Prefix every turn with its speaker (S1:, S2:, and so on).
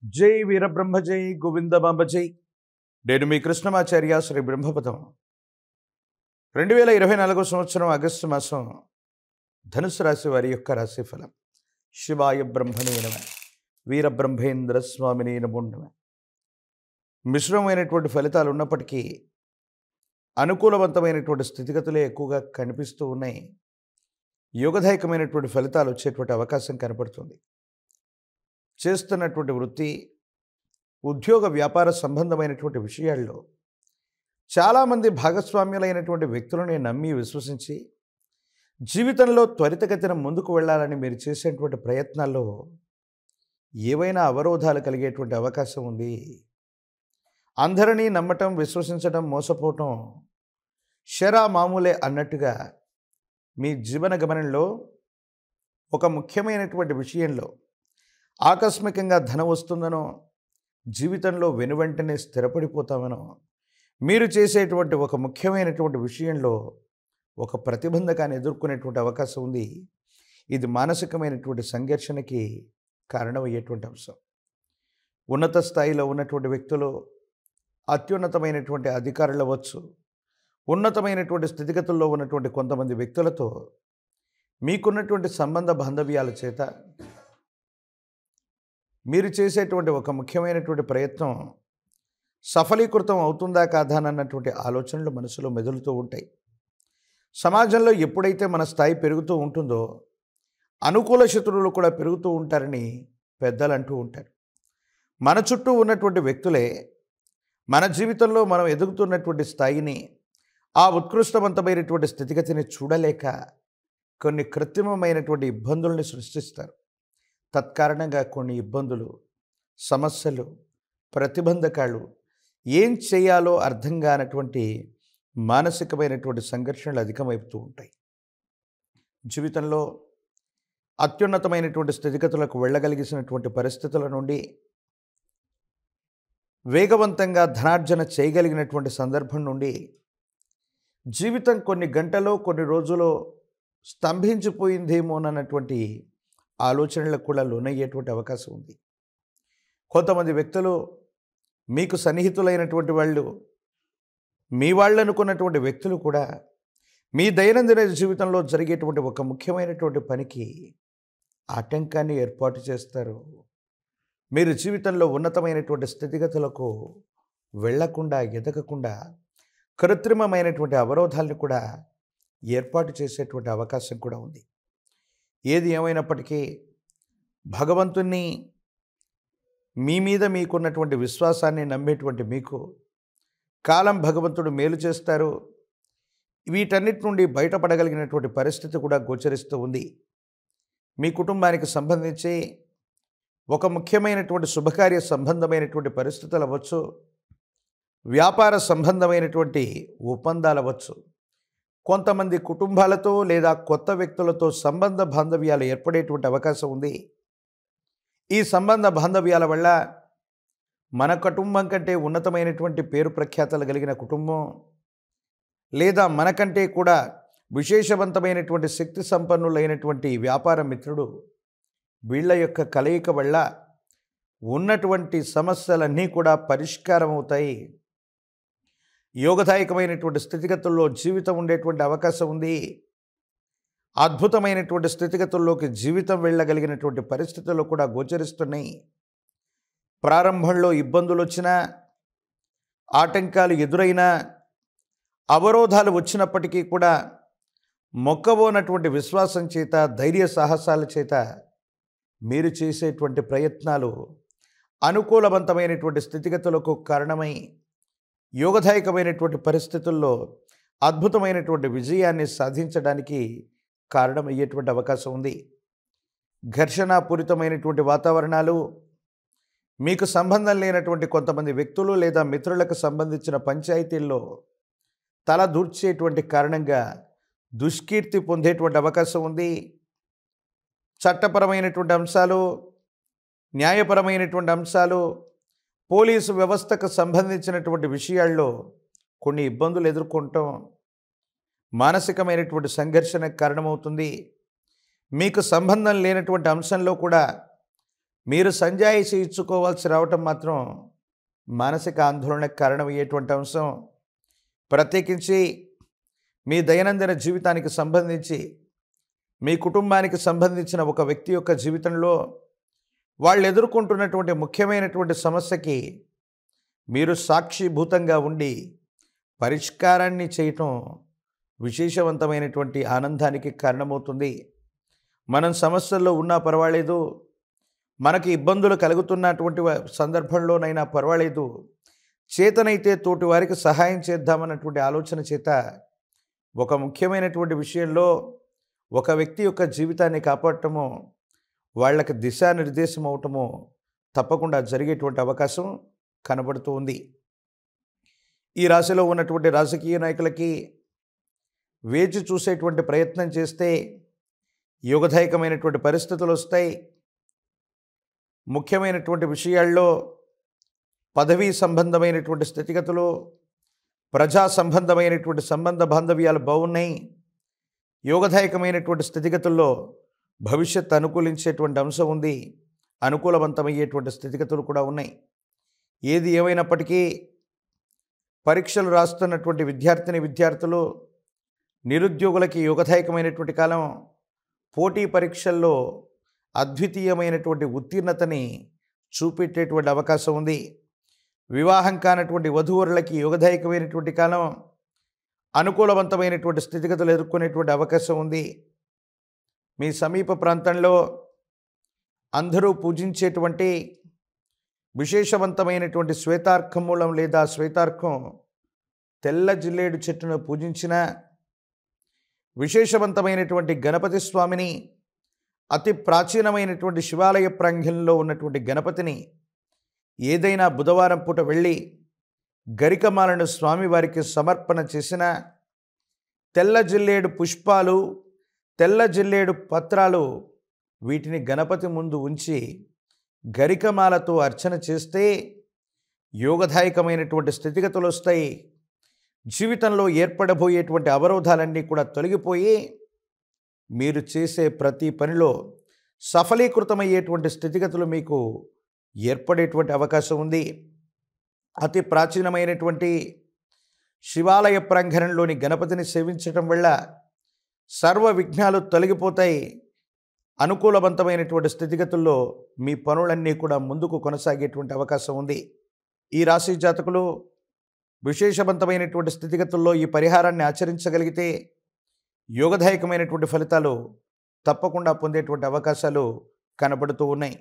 S1: జై వీరబ్రహ్మ జై గోవిందమాంబ జై. నేను మీ కృష్ణమాచార్య శ్రీ బ్రహ్మపదం. 2024 సంవత్సరం ఆగస్టు మాసం ధనుసు రాశి వారి యొక్క రాశిఫలం. శివాయ బ్రహ్మణే నమః, వీరబ్రహ్మేంద్ర స్వామినే నమో నమః. మిశ్రమమైనటువంటి ఫలితాలు ఉన్నప్పటికీ అనుకూలవంతమైనటువంటి స్థితిగతులే ఎక్కువగా కనిపిస్తూ ఉన్నాయి. యోగదాయకమైనటువంటి ఫలితాలు వచ్చేటువంటి అవకాశం కనపడుతుంది. చేస్తున్నటువంటి వృత్తి, ఉద్యోగ వ్యాపార సంబంధమైనటువంటి విషయాల్లో చాలామంది భాగస్వామ్యులైనటువంటి వ్యక్తులని నమ్మి విశ్వసించి జీవితంలో త్వరితగతిన ముందుకు వెళ్ళాలని మీరు చేసేటువంటి ప్రయత్నాల్లో ఏవైనా అవరోధాలు కలిగేటువంటి అవకాశం ఉంది. అందరినీ నమ్మటం, విశ్వసించడం, మోసపోవటం షరా మామూలే అన్నట్టుగా మీ జీవన గమనంలో ఒక ముఖ్యమైనటువంటి విషయంలో ఆకస్మికంగా ధనం వస్తుందనో, జీవితంలో వెనువెంటనే స్థిరపడిపోతామనో, మీరు చేసేటువంటి ఒక ముఖ్యమైనటువంటి విషయంలో ఒక ప్రతిబంధకాన్ని ఎదుర్కొనేటువంటి అవకాశం ఉంది. ఇది మానసికమైనటువంటి సంఘర్షణకి కారణమయ్యేటువంటి అంశం. ఉన్నత స్థాయిలో ఉన్నటువంటి వ్యక్తులు, అత్యున్నతమైనటువంటి అధికారులు అవ్వచ్చు, ఉన్నతమైనటువంటి స్థితిగతుల్లో ఉన్నటువంటి కొంతమంది వ్యక్తులతో మీకున్నటువంటి సంబంధ బాంధవ్యాల చేత మీరు చేసేటువంటి ఒక ముఖ్యమైనటువంటి ప్రయత్నం సఫలీకృతం అవుతుందా కాదా అన్నటువంటి ఆలోచనలు మనసులో మెదులుతూ ఉంటాయి. సమాజంలో ఎప్పుడైతే మన స్థాయి పెరుగుతూ ఉంటుందో అనుకూల శత్రువులు కూడా పెరుగుతూ ఉంటారని పెద్దలు అంటూ ఉంటారు. మన చుట్టూ ఉన్నటువంటి వ్యక్తులే మన జీవితంలో మనం ఎదుగుతున్నటువంటి స్థాయిని, ఆ ఉత్కృష్టవంతమైనటువంటి స్థితిగతిని చూడలేక కొన్ని కృత్రిమమైనటువంటి ఇబ్బందుల్ని సృష్టిస్తారు. తత్కారణంగా కొన్ని ఇబ్బందులు, సమస్యలు, ప్రతిబంధకాలు, ఏం చేయాలో అర్థం కానటువంటి మానసికమైనటువంటి సంఘర్షణలు అధికమవుతూ ఉంటాయి. జీవితంలో అత్యున్నతమైనటువంటి స్థితిగతులకు వెళ్ళగలిగినటువంటి పరిస్థితుల నుండి వేగవంతంగా ధనార్జన చేయగలిగినటువంటి సందర్భం నుండి జీవితం కొన్ని గంటలో, కొన్ని రోజులో స్తంభించిపోయిందేమోనన్నటువంటి ఆలోచనలకు కూడా లోనయ్యేటువంటి అవకాశం ఉంది. కొంతమంది వ్యక్తులు మీకు సన్నిహితులైనటువంటి వాళ్ళు, మీ వాళ్ళు అనుకున్నటువంటి వ్యక్తులు కూడా మీ దైనందిన జీవితంలో జరిగేటువంటి ఒక ముఖ్యమైనటువంటి పనికి ఆటంకాన్ని ఏర్పాటు చేస్తారు. మీరు జీవితంలో ఉన్నతమైనటువంటి స్థితిగతులకు వెళ్లకుండా, ఎదగకుండా కృత్రిమమైనటువంటి అవరోధాలను కూడా ఏర్పాటు చేసేటువంటి అవకాశం కూడా ఉంది. ఏది ఏమైనప్పటికీ భగవంతుణ్ణి, మీ మీద మీకున్నటువంటి విశ్వాసాన్ని నమ్మేటువంటి మీకు కాలం భగవంతుడు మేలు చేస్తారు. వీటన్నిటి నుండి బయటపడగలిగినటువంటి పరిస్థితి కూడా గోచరిస్తూ ఉంది. మీ కుటుంబానికి సంబంధించి ఒక ముఖ్యమైనటువంటి శుభకార్య సంబంధమైనటువంటి పరిస్థితులు అవ్వచ్చు, వ్యాపార సంబంధమైనటువంటి ఒప్పందాలు అవ్వచ్చు, కొంతమంది కుటుంబాలతో లేదా కొత్త వ్యక్తులతో సంబంధ బాంధవ్యాలు ఏర్పడేటువంటి అవకాశం ఉంది. ఈ సంబంధ బాంధవ్యాల వల్ల మన కుటుంబం కంటే ఉన్నతమైనటువంటి పేరు ప్రఖ్యాతలు కలిగిన కుటుంబం, లేదా మనకంటే కూడా విశేషవంతమైనటువంటి శక్తి సంపన్నులైనటువంటి వ్యాపార మిత్రుడు, వీళ్ళ యొక్క కలయిక వల్ల ఉన్నటువంటి సమస్యలన్నీ కూడా పరిష్కారం అవుతాయి. యోగదాయకమైనటువంటి స్థితిగతుల్లో జీవితం ఉండేటువంటి అవకాశం ఉంది. అద్భుతమైనటువంటి స్థితిగతుల్లోకి జీవితం వెళ్ళగలిగినటువంటి పరిస్థితులు కూడా గోచరిస్తున్నాయి. ప్రారంభంలో ఇబ్బందులు వచ్చినా, ఆటంకాలు ఎదురైనా, అవరోధాలు వచ్చినప్పటికీ కూడా మొక్కవోనటువంటి విశ్వాసం చేత, ధైర్య సాహసాల చేత మీరు చేసేటువంటి ప్రయత్నాలు అనుకూలవంతమైనటువంటి స్థితిగతులకు కారణమై యోగదాయకమైనటువంటి పరిస్థితుల్లో అద్భుతమైనటువంటి విజయాన్ని సాధించడానికి కారణమయ్యేటువంటి అవకాశం ఉంది. ఘర్షణాపూరితమైనటువంటి వాతావరణాలు, మీకు సంబంధం లేనటువంటి కొంతమంది వ్యక్తులు లేదా మిత్రులకు సంబంధించిన పంచాయతీల్లో తల దూర్చేటువంటి కారణంగా దుష్కీర్తి పొందేటువంటి అవకాశం ఉంది. చట్టపరమైనటువంటి అంశాలు, న్యాయపరమైనటువంటి అంశాలు, పోలీసు వ్యవస్థకు సంబంధించినటువంటి విషయాల్లో కొన్ని ఇబ్బందులు ఎదుర్కొంటాం మానసికమైనటువంటి సంఘర్షణకు కారణమవుతుంది. మీకు సంబంధం లేనటువంటి అంశంలో కూడా మీరు సంజాయిషి ఇచ్చుకోవాల్సి రావటం మాత్రం మానసిక ఆందోళనకు కారణమయ్యేటువంటి అంశం. ప్రత్యేకించి మీ దైనందిన జీవితానికి సంబంధించి, మీ కుటుంబానికి సంబంధించిన ఒక వ్యక్తి యొక్క జీవితంలో వాళ్ళు ఎదుర్కొంటున్నటువంటి ముఖ్యమైనటువంటి సమస్యకి మీరు సాక్షిభూతంగా ఉండి పరిష్కారాన్ని చేయటం విశేషవంతమైనటువంటి ఆనందానికి కారణమవుతుంది. మనం సమస్యల్లో ఉన్నా పర్వాలేదు, మనకి ఇబ్బందులు కలుగుతున్నటువంటి సందర్భంలోనైనా పర్వాలేదు, చేతనైతే తోటి వారికి సహాయం చేద్దామన్నటువంటి ఆలోచన చేత ఒక ముఖ్యమైనటువంటి విషయంలో ఒక వ్యక్తి యొక్క జీవితాన్ని కాపాడటము, వాళ్ళకి దిశానిర్దేశం అవటము తప్పకుండా జరిగేటువంటి అవకాశం కనబడుతూ ఉంది. ఈ రాశిలో ఉన్నటువంటి రాజకీయ నాయకులకి వేచి చూసేటువంటి ప్రయత్నం చేస్తే యోగదాయకమైనటువంటి పరిస్థితులు వస్తాయి. ముఖ్యమైనటువంటి విషయాల్లో పదవీ సంబంధమైనటువంటి స్థితిగతులు, ప్రజా సంబంధమైనటువంటి సంబంధ బాంధవ్యాలు బాగున్నాయి. యోగదాయకమైనటువంటి స్థితిగతుల్లో భవిష్యత్తు అనుకూలించేటువంటి అంశం ఉంది. అనుకూలవంతమయ్యేటువంటి స్థితిగతులు కూడా ఉన్నాయి. ఏది ఏమైనప్పటికీ పరీక్షలు రాస్తున్నటువంటి విద్యార్థులు, నిరుద్యోగులకి యోగదాయకమైనటువంటి కాలం. పోటీ పరీక్షల్లో అద్వితీయమైనటువంటి ఉత్తీర్ణతని చూపెట్టేటువంటి అవకాశం ఉంది. వివాహం కానటువంటి వధూవరులకి యోగదాయకమైనటువంటి కాలం. అనుకూలవంతమైనటువంటి స్థితిగతులు ఎదుర్కొనేటువంటి అవకాశం ఉంది. మీ సమీప ప్రాంతంలో అందరూ పూజించేటువంటి విశేషవంతమైనటువంటి శ్వేతార్కం మూలం లేదా శ్వేతార్కం తెల్ల జిల్లేడు చెట్టును పూజించిన, విశేషవంతమైనటువంటి గణపతి స్వామిని, అతి ప్రాచీనమైనటువంటి శివాలయ ప్రాంగణంలో ఉన్నటువంటి గణపతిని ఏదైనా బుధవారం పూట వెళ్ళి గరికమాలను స్వామివారికి సమర్పణ చేసిన, తెల్ల జిల్లేడు పుష్పాలు, తెల్ల జిల్లేడు పత్రాలు వీటిని గణపతి ముందు ఉంచి గరికమాలతో అర్చన చేస్తే యోగదాయకమైనటువంటి స్థితిగతులు వస్తాయి. జీవితంలో ఏర్పడబోయేటువంటి అవరోధాలన్నీ కూడా తొలగిపోయి మీరు చేసే ప్రతి పనిలో సఫలీకృతమయ్యేటువంటి స్థితిగతులు మీకు ఏర్పడేటువంటి అవకాశం ఉంది. అతి ప్రాచీనమైనటువంటి శివాలయ ప్రాంగణంలోని గణపతిని సేవించటం వల్ల సర్వ విఘ్నాలు తొలగిపోతాయి. అనుకూలవంతమైనటువంటి స్థితిగతుల్లో మీ పనులన్నీ కూడా ముందుకు కొనసాగేటువంటి అవకాశం ఉంది. ఈ రాశి జాతకులు విశేషవంతమైనటువంటి స్థితిగతుల్లో ఈ పరిహారాన్ని ఆచరించగలిగితే యోగదాయకమైనటువంటి ఫలితాలు తప్పకుండా పొందేటువంటి అవకాశాలు కనబడుతూ ఉన్నాయి.